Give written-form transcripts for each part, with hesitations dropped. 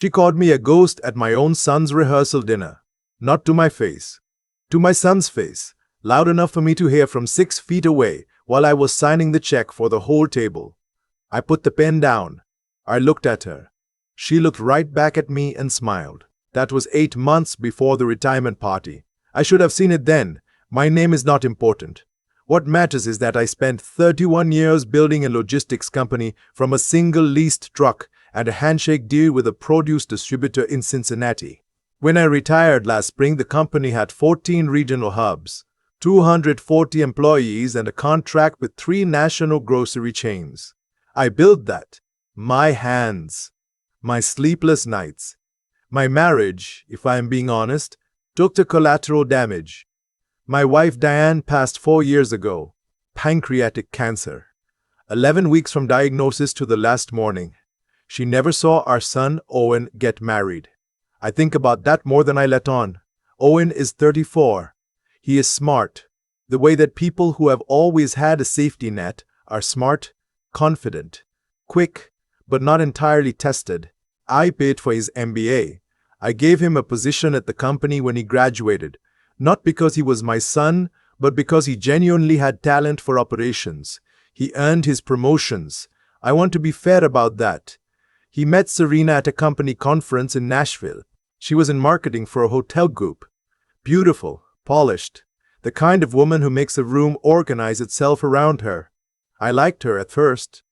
She called me a ghost at my own son's rehearsal dinner. Not to my face. To my son's face, loud enough for me to hear from 6 feet away while I was signing the check for the whole table. I put the pen down. I looked at her. She looked right back at me and smiled. That was 8 months before the retirement party. I should have seen it then. My name is not important. What matters is that I spent 31 years building a logistics company from a single leased truck and a handshake deal with a produce distributor in Cincinnati. When I retired last spring, the company had 14 regional hubs, 240 employees, and a contract with 3 national grocery chains. I built that. My hands. My sleepless nights. My marriage, if I am being honest, took the collateral damage. My wife Diane passed 4 years ago. Pancreatic cancer. 11 weeks from diagnosis to the last morning. She never saw our son Owen get married. I think about that more than I let on. Owen is 34. He is smart. The way that people who have always had a safety net are smart, confident, quick, but not entirely tested. I paid for his MBA. I gave him a position at the company when he graduated, not because he was my son, but because he genuinely had talent for operations. He earned his promotions. I want to be fair about that. He met Serena at a company conference in Nashville. She was in marketing for a hotel group. Beautiful, polished, the kind of woman who makes a room organize itself around her. I liked her at first.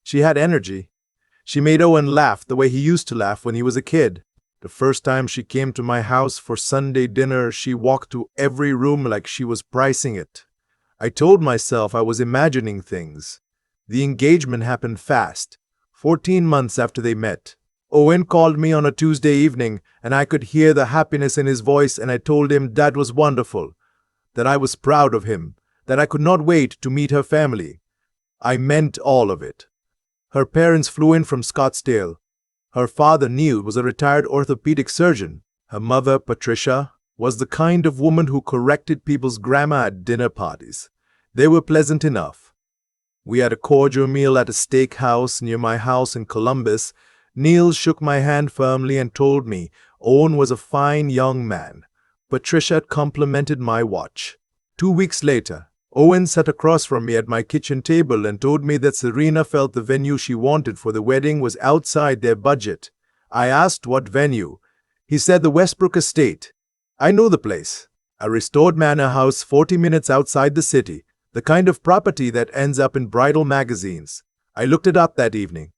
She had energy. She made Owen laugh the way he used to laugh when he was a kid. The first time she came to my house for Sunday dinner, she walked to every room like she was pricing it. I told myself I was imagining things. The engagement happened fast, 14 months after they met. Owen called me on a Tuesday evening, and I could hear the happiness in his voice, and I told him that was wonderful, that I was proud of him, that I could not wait to meet her family. I meant all of it. Her parents flew in from Scottsdale. Her father, Neil, was a retired orthopedic surgeon. Her mother, Patricia, was the kind of woman who corrected people's grammar at dinner parties. They were pleasant enough. We had a cordial meal at a steakhouse near my house in Columbus. Neil shook my hand firmly and told me Owen was a fine young man. Patricia complimented my watch. 2 weeks later, Owen sat across from me at my kitchen table and told me that Serena felt the venue she wanted for the wedding was outside their budget. I asked what venue. He said the Westbrook Estate. I know the place. A restored manor house 40 minutes outside the city, the kind of property that ends up in bridal magazines. I looked it up that evening.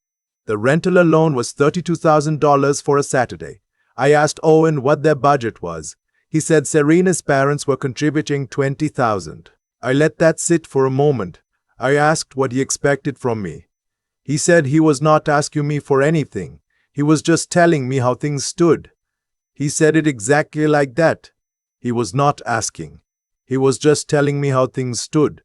The rental alone was $32,000 for a Saturday. I asked Owen what their budget was. He said Serena's parents were contributing $20,000. I let that sit for a moment. I asked what he expected from me. He said he was not asking me for anything. He was just telling me how things stood. He said it exactly like that. He was not asking. He was just telling me how things stood.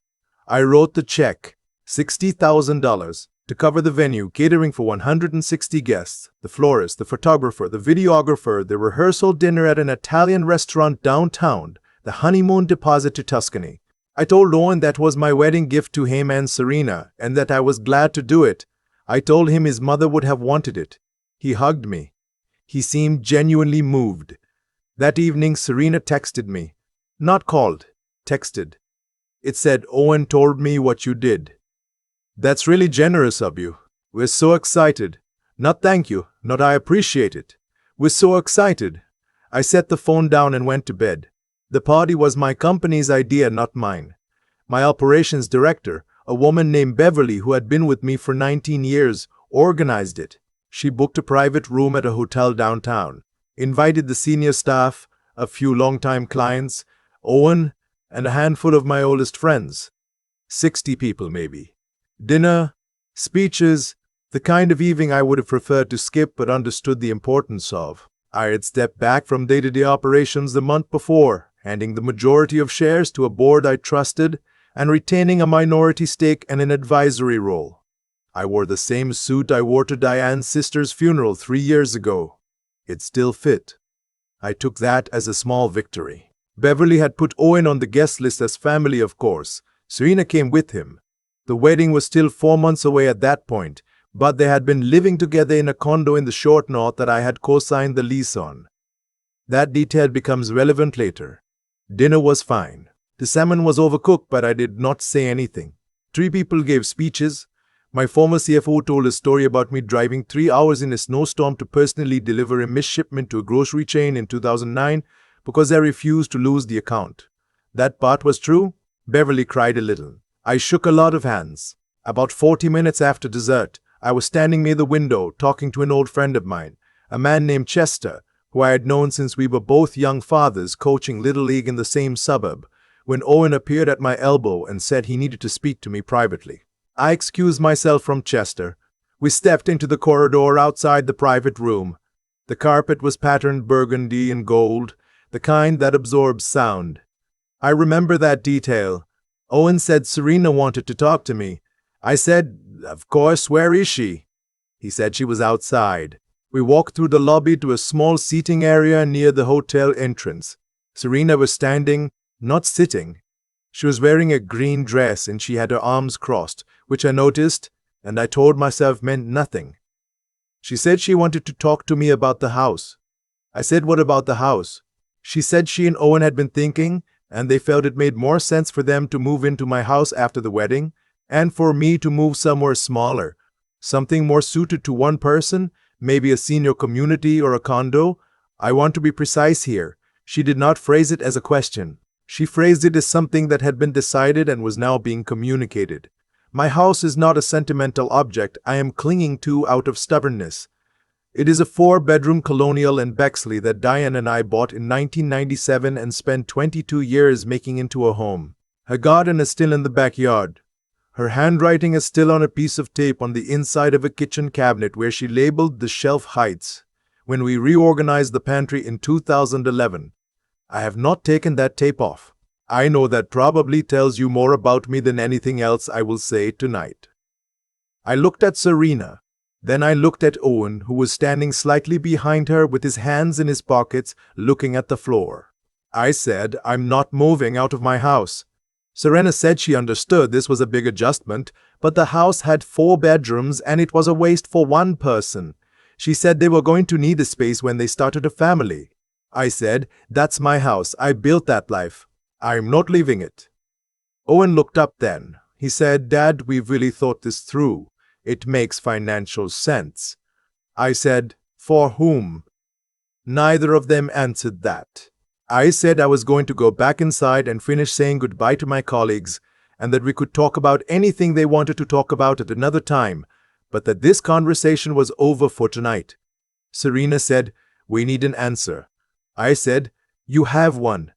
I wrote the check, $60,000, to cover the venue, catering for 160 guests, the florist, the photographer, the videographer, the rehearsal dinner at an Italian restaurant downtown, the honeymoon deposit to Tuscany. I told Owen that was my wedding gift to him and Serena, and that I was glad to do it. I told him his mother would have wanted it. He hugged me. He seemed genuinely moved. That evening, Serena texted me. Not called, texted. It said, Owen told me what you did. That's really generous of you. We're so excited. Not thank you, not I appreciate it. We're so excited. I set the phone down and went to bed. The party was my company's idea, not mine. My operations director, a woman named Beverly who had been with me for 19 years, organized it. She booked a private room at a hotel downtown, invited the senior staff, a few longtime clients, Owen, and a handful of my oldest friends. 60 people maybe. Dinner, speeches, the kind of evening I would have preferred to skip but understood the importance of. I had stepped back from day-to-day operations the month before, handing the majority of shares to a board I trusted and retaining a minority stake and an advisory role. I wore the same suit I wore to Diane's sister's funeral 3 years ago. It still fit. I took that as a small victory. Beverly had put Owen on the guest list as family, of course. Serena came with him. The wedding was still 4 months away at that point, but they had been living together in a condo in the short north that I had co-signed the lease on. That detail becomes relevant later. Dinner was fine. The salmon was overcooked, but I did not say anything. 3 people gave speeches. My former CFO told a story about me driving 3 hours in a snowstorm to personally deliver a misshipment to a grocery chain in 2009 because I refused to lose the account. That part was true. Beverly cried a little. I shook a lot of hands. About 40 minutes after dessert, I was standing near the window talking to an old friend of mine, a man named Chester, who I had known since we were both young fathers coaching Little League in the same suburb, when Owen appeared at my elbow and said he needed to speak to me privately. I excused myself from Chester. We stepped into the corridor outside the private room. The carpet was patterned burgundy and gold, the kind that absorbs sound. I remember that detail. Owen said Serena wanted to talk to me. I said, "Of course, where is she?" He said she was outside. We walked through the lobby to a small seating area near the hotel entrance. Serena was standing, not sitting. She was wearing a green dress and she had her arms crossed, which I noticed, and I told myself meant nothing. She said she wanted to talk to me about the house. I said, "What about the house?" She said she and Owen had been thinking, and they felt it made more sense for them to move into my house after the wedding, and for me to move somewhere smaller, something more suited to one person, maybe a senior community or a condo. I want to be precise here. She did not phrase it as a question. She phrased it as something that had been decided and was now being communicated. My house is not a sentimental object I am clinging to out of stubbornness. It is a 4-bedroom colonial in Bexley that Diane and I bought in 1997 and spent 22 years making into a home. Her garden is still in the backyard. Her handwriting is still on a piece of tape on the inside of a kitchen cabinet where she labeled the shelf heights when we reorganized the pantry in 2011. I have not taken that tape off. I know that probably tells you more about me than anything else I will say tonight. I looked at Serena. Then I looked at Owen, who was standing slightly behind her with his hands in his pockets, looking at the floor. I said, "I'm not moving out of my house." Serena said she understood this was a big adjustment, but the house had 4 bedrooms and it was a waste for one person. She said they were going to need the space when they started a family. I said, "That's my house. I built that life. I'm not leaving it." Owen looked up then. He said, "Dad, we've really thought this through. It makes financial sense." I said, "For whom?" Neither of them answered that. I said I was going to go back inside and finish saying goodbye to my colleagues, and that we could talk about anything they wanted to talk about at another time, but that this conversation was over for tonight. Serena said, "We need an answer." I said, "You have one."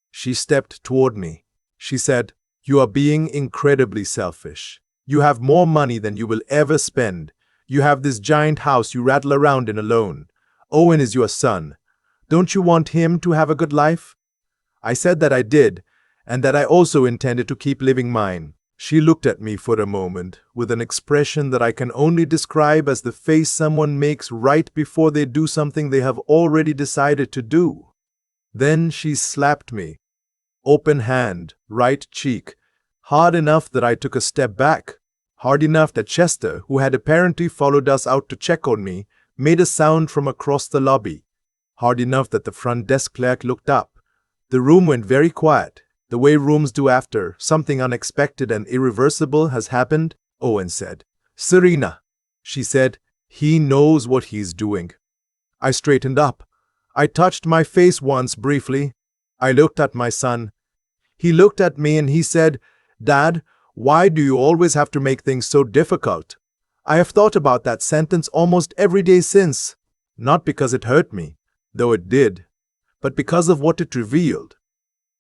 She stepped toward me. She said, "You are being incredibly selfish. You have more money than you will ever spend. You have this giant house you rattle around in alone. Owen is your son. Don't you want him to have a good life?" I said that I did, and that I also intended to keep living mine. She looked at me for a moment with an expression that I can only describe as the face someone makes right before they do something they have already decided to do. Then she slapped me. Open hand, right cheek, hard enough that I took a step back, hard enough that Chester, who had apparently followed us out to check on me, made a sound from across the lobby, hard enough that the front desk clerk looked up. The room went very quiet, the way rooms do after something unexpected and irreversible has happened. Owen said, "Serena," she said, "he knows what he's doing." I straightened up. I touched my face once briefly. I looked at my son. He looked at me and he said, "Dad, why do you always have to make things so difficult?" I have thought about that sentence almost every day since, not because it hurt me, though it did, but because of what it revealed.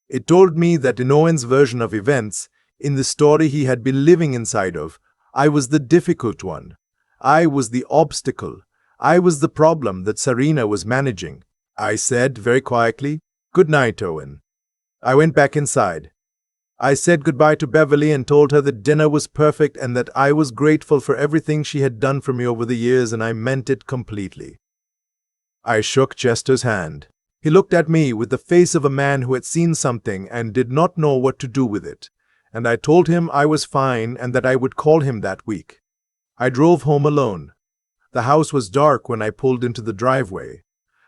It told me that in Owen's version of events, in the story he had been living inside of, I was the difficult one. I was the obstacle. I was the problem that Serena was managing. I said very quietly, "Good night, Owen." I went back inside. I said goodbye to Beverly and told her that dinner was perfect and that I was grateful for everything she had done for me over the years, and I meant it completely. I shook Chester's hand. He looked at me with the face of a man who had seen something and did not know what to do with it, and I told him I was fine and that I would call him that week. I drove home alone. The house was dark when I pulled into the driveway.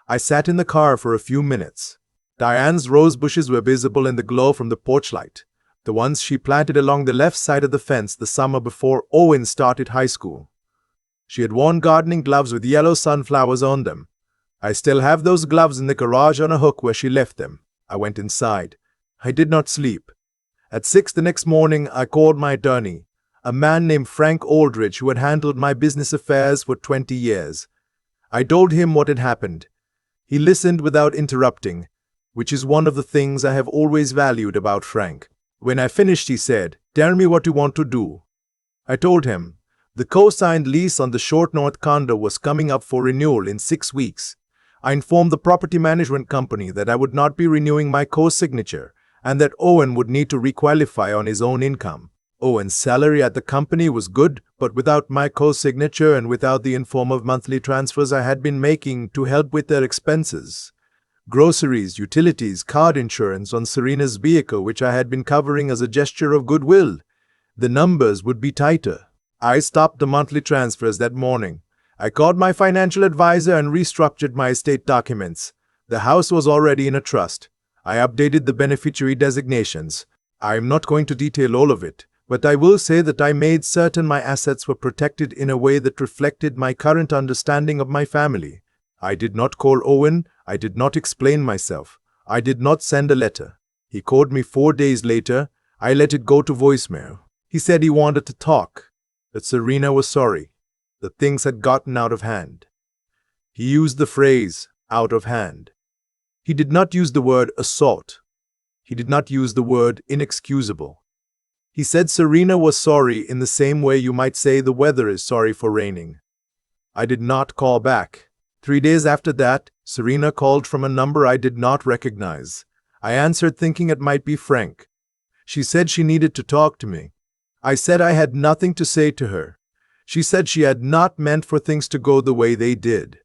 I sat in the car for a few minutes. Diane's rose bushes were visible in the glow from the porch light, the ones she planted along the left side of the fence the summer before Owen started high school. She had worn gardening gloves with yellow sunflowers on them. I still have those gloves in the garage on a hook where she left them. I went inside. I did not sleep. At 6 the next morning, I called my attorney, a man named Frank Aldridge who had handled my business affairs for 20 years. I told him what had happened. He listened without interrupting, which is one of the things I have always valued about Frank. When I finished, he said, "Tell me what you want to do." I told him. The co-signed lease on the Short North condo was coming up for renewal in 6 weeks. I informed the property management company that I would not be renewing my co-signature and that Owen would need to requalify on his own income. Owen's salary at the company was good, but without my co-signature and without the inform of monthly transfers I had been making to help with their expenses. Groceries, utilities, card insurance on Serena's vehicle, which I had been covering as a gesture of goodwill. The numbers would be tighter. I stopped the monthly transfers that morning. I called my financial advisor and restructured my estate documents. The house was already in a trust. I updated the beneficiary designations. I am not going to detail all of it, but I will say that I made certain my assets were protected in a way that reflected my current understanding of my family. I did not call Owen. I did not explain myself. I did not send a letter. He called me 4 days later. I let it go to voicemail. He said he wanted to talk, that Serena was sorry, that things had gotten out of hand. He used the phrase, out of hand. He did not use the word assault. He did not use the word inexcusable. He said Serena was sorry in the same way you might say the weather is sorry for raining. I did not call back. 3 days after that, Serena called from a number I did not recognize. I answered thinking it might be Frank. She said she needed to talk to me. I said I had nothing to say to her. She said she had not meant for things to go the way they did.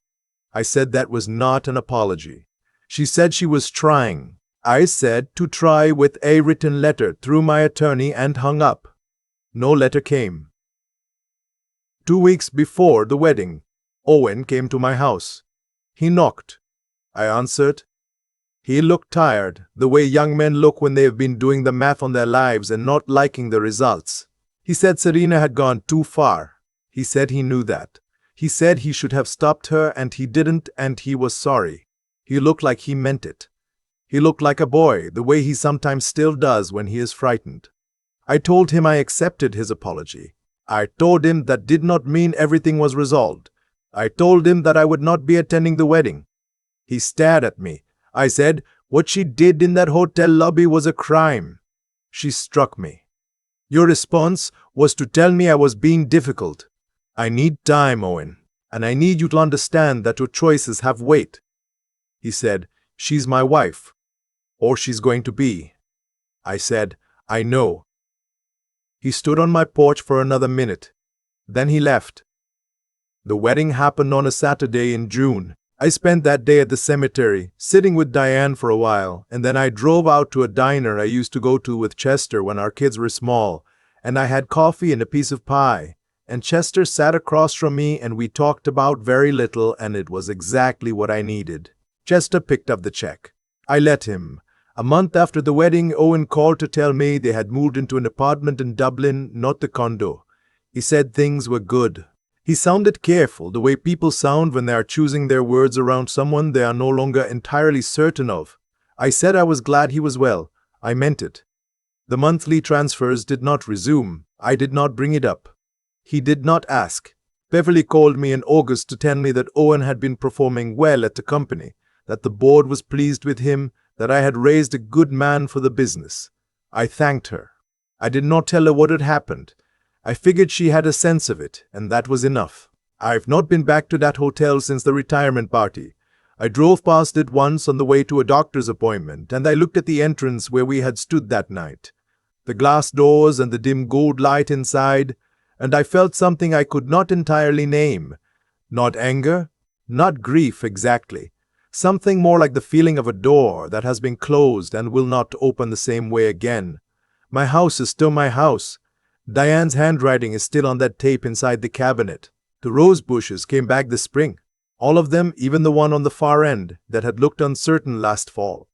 I said that was not an apology. She said she was trying. I said to try with a written letter through my attorney and hung up. No letter came. 2 weeks before the wedding, Owen came to my house. He knocked. I answered. He looked tired, the way young men look when they have been doing the math on their lives and not liking the results. He said Serena had gone too far. He said he knew that. He said he should have stopped her and he didn't, and he was sorry. He looked like he meant it. He looked like a boy, the way he sometimes still does when he is frightened. I told him I accepted his apology. I told him that did not mean everything was resolved. I told him that I would not be attending the wedding. He stared at me. I said, what she did in that hotel lobby was a crime. She struck me. Your response was to tell me I was being difficult. I need time, Owen, and I need you to understand that your choices have weight. He said, she's my wife. Or she's going to be. I said, I know. He stood on my porch for another minute. Then he left. The wedding happened on a Saturday in June. I spent that day at the cemetery, sitting with Diane for a while, and then I drove out to a diner I used to go to with Chester when our kids were small, and I had coffee and a piece of pie, and Chester sat across from me and we talked about very little, and it was exactly what I needed. Chester picked up the check. I let him. A month after the wedding, Owen called to tell me they had moved into an apartment in Dublin, not the condo. He said things were good. He sounded careful, the way people sound when they are choosing their words around someone they are no longer entirely certain of. I said I was glad he was well. I meant it. The monthly transfers did not resume. I did not bring it up. He did not ask. Beverly called me in August to tell me that Owen had been performing well at the company, that the board was pleased with him, that I had raised a good man for the business. I thanked her. I did not tell her what had happened. I figured she had a sense of it, and that was enough. I've not been back to that hotel since the retirement party. I drove past it once on the way to a doctor's appointment, and I looked at the entrance where we had stood that night. The glass doors and the dim gold light inside, and I felt something I could not entirely name. Not anger, not grief exactly. Something more like the feeling of a door that has been closed and will not open the same way again. My house is still my house. Diane's handwriting is still on that tape inside the cabinet. The rose bushes came back this spring. All of them, even the one on the far end that had looked uncertain last fall.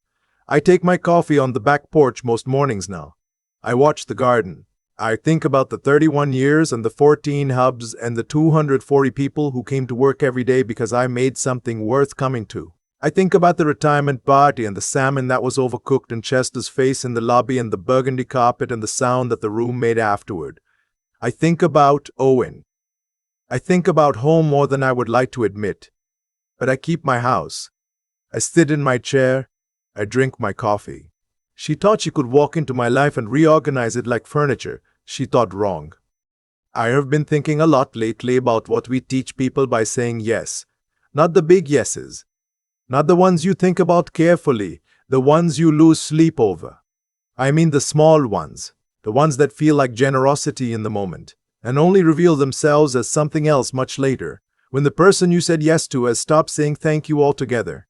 I take my coffee on the back porch most mornings now. I watch the garden. I think about the 31 years and the 14 hubs and the 240 people who came to work every day because I made something worth coming to. I think about the retirement party and the salmon that was overcooked and Chester's face in the lobby and the burgundy carpet and the sound that the room made afterward. I think about Owen. I think about home more than I would like to admit. But I keep my house. I sit in my chair. I drink my coffee. She thought she could walk into my life and reorganize it like furniture. She thought wrong. I have been thinking a lot lately about what we teach people by saying yes. Not the big yeses. Not the ones you think about carefully, the ones you lose sleep over. I mean the small ones, the ones that feel like generosity in the moment, and only reveal themselves as something else much later, when the person you said yes to has stopped saying thank you altogether.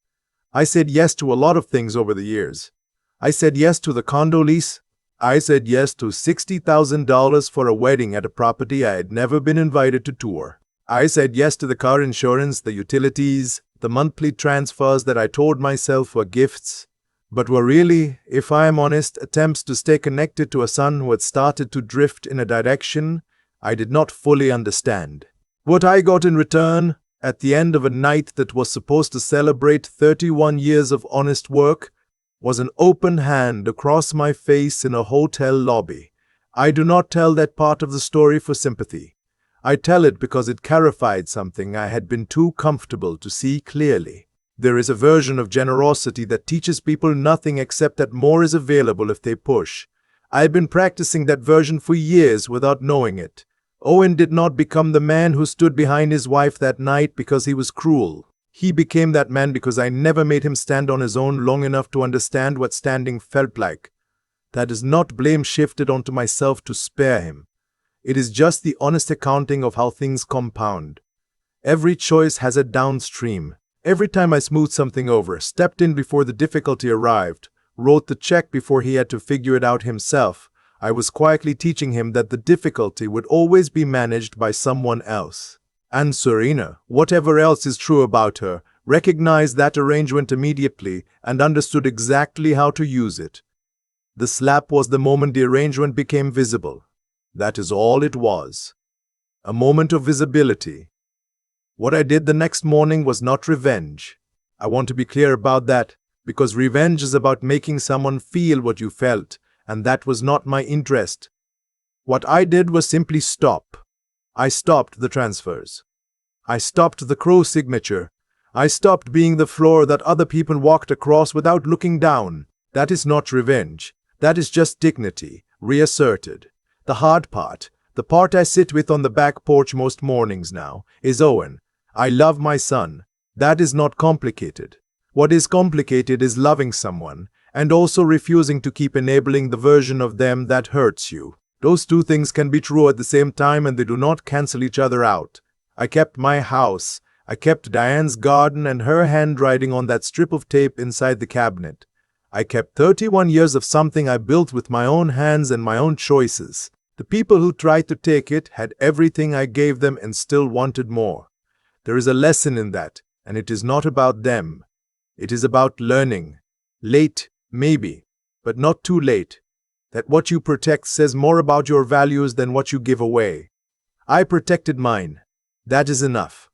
I said yes to a lot of things over the years. I said yes to the condo lease. I said yes to $60,000 for a wedding at a property I had never been invited to tour. I said yes to the car insurance, the utilities, the monthly transfers that I told myself were gifts, but were really, if I am honest, attempts to stay connected to a son who had started to drift in a direction I did not fully understand. What I got in return, at the end of a night that was supposed to celebrate 31 years of honest work, was an open hand across my face in a hotel lobby. I do not tell that part of the story for sympathy. I tell it because it clarified something I had been too comfortable to see clearly. There is a version of generosity that teaches people nothing except that more is available if they push. I've been practicing that version for years without knowing it. Owen did not become the man who stood behind his wife that night because he was cruel. He became that man because I never made him stand on his own long enough to understand what standing felt like. That is not blame shifted onto myself to spare him. It is just the honest accounting of how things compound. Every choice has a downstream. Every time I smoothed something over, stepped in before the difficulty arrived, wrote the check before he had to figure it out himself, I was quietly teaching him that the difficulty would always be managed by someone else. And Serena, whatever else is true about her, recognized that arrangement immediately and understood exactly how to use it. The slap was the moment the arrangement became visible. That is all it was. A moment of visibility. What I did the next morning was not revenge. I want to be clear about that, because revenge is about making someone feel what you felt, and that was not my interest. What I did was simply stop. I stopped the transfers. I stopped the crow signature. I stopped being the floor that other people walked across without looking down. That is not revenge. That is just dignity, reasserted. The hard part, the part I sit with on the back porch most mornings now, is Owen. I love my son. That is not complicated. What is complicated is loving someone, and also refusing to keep enabling the version of them that hurts you. Those two things can be true at the same time and they do not cancel each other out. I kept my house. I kept Diane's garden and her handwriting on that strip of tape inside the cabinet. I kept 31 years of something I built with my own hands and my own choices. The people who tried to take it had everything I gave them and still wanted more. There is a lesson in that, and it is not about them. It is about learning. Late, maybe, but not too late. That what you protect says more about your values than what you give away. I protected mine. That is enough.